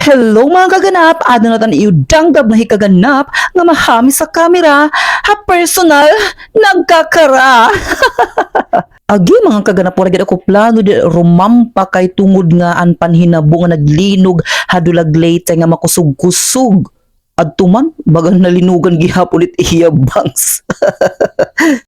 Hello mga kaganap, adto na tan iyo danggab na hikaganap nga mahami sa kamera, ha personal nagkakara. Agi mga kaganap wala gid ako plano di rumampa kay tungod nga an panhinabo nga naglinog hadulag late nga makusog-kusog. Adto man bagang nalinugan gihapon it iya bangs.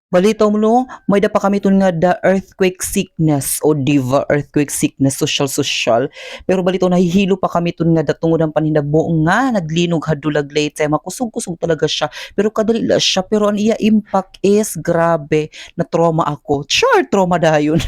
Balitaw mo no, may da pa kami tun nga the earthquake sickness o diva earthquake sickness social. Pero balitaw nahihilo pa kami tun nga datungod ang paninagbo nga naglinog hadulag late makusog-kusog talaga siya. Pero kadali la siya pero ang iya impact is grabe na trauma ako. Sure, trauma dayon.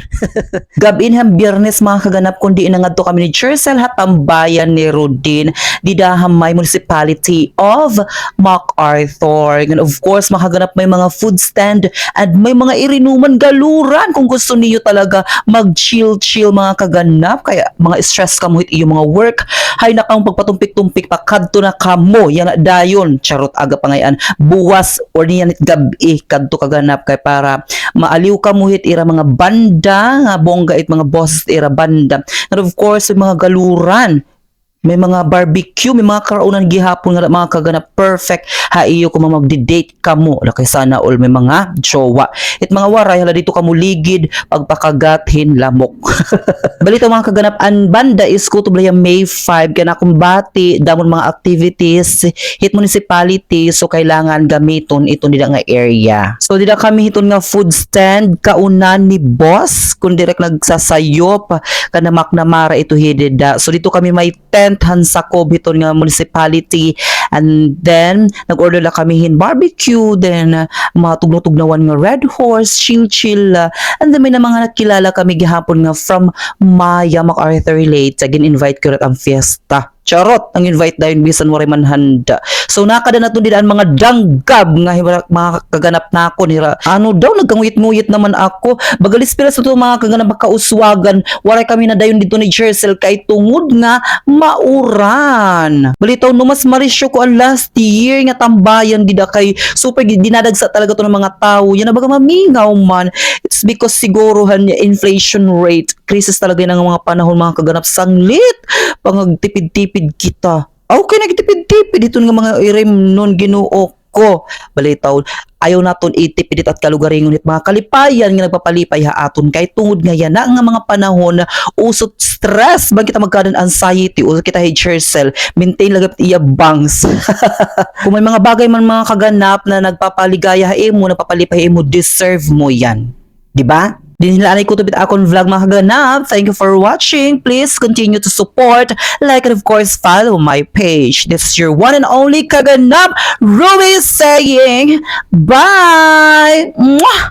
Gabin ham Biyernes mga kaganap kundi inangadto kami ni Chersel hatambayan ni Rodin didaham may municipality of MacArthur. And of course makaganap may mga food stand at may mga irinuman galuran kung gusto niyo talaga mag-chill mga kaganap kaya mga stress ka mo hit iyo mga work hay na kang pagpatumpik-tumpik pa kadto na kamo yan dayon charot aga pangayan buwas or niyan gabi kadto kaganap kay para maaliw ka mo hit ira mga banda nga bongga it mga boss ira banda and of course may mga galuran may mga barbecue, may mga karaunan gihapon nga mga kaganap perfect ha iyo kung magdi-date kamo la kay sana all may mga jowa. It mga waray hala dito kamo ligid pagpakagathin lamok. Balita mga kaganap an banda is ko to May 5 kana kumbati damon mga activities hit municipality so kailangan gamiton ito nila nga area. So dida kami hiton nga food stand kaunan ni boss kun direk nagsasayop kana McNamara ito hidida. So dito kami may tent hansakob hiton nga municipality and then nag-order la kami hin barbecue then mga tugnaw-tugnawan nga red horse chill and then may na mga nakilala kami gihapon nga from Maya MacArthur Late again invite ko rat ang fiesta. Charot ang invite dahil bisan waray man handa. So nakada na didaan mga danggab nga mga kaganap na ako nira. Ano daw nagkanguyit-nguyit naman ako. Bagalis pila sa to mga kaganap makauswagan. Waray kami na dayon dito ni Chersel kay tungod nga mauran. Balitaw no mas marisyo ko ang last year nga tambayan dida kay super dinadagsa talaga to ng mga tao. Yan na baga mamingaw man. It's because siguruhan niya inflation rate. Krisis talaga ng mga panahon mga kaganap sanglit. Pangagtipid-tipid kita. Okay, nagtipid-tipid ito nga mga irem nun Ginoo ko. Balitaw, ayaw naton itipid at kalugaringon it mga kalipayan nga nagpapalipay ha aton kay tungod nga yan nga mga panahon usot stress bang kita magkaroon anxiety o kita hey Chersel maintain lagap iya bangs. Kung may mga bagay man mga kaganap na nagpapaligaya imo nagpapalipay imo deserve mo yan. Di ba? Dinilaan ko tubit akong vlog mga kaganap. Thank you for watching. Please continue to support, like, and of course, follow my page. This is your one and only kaganap, Ruby saying bye! Mwah!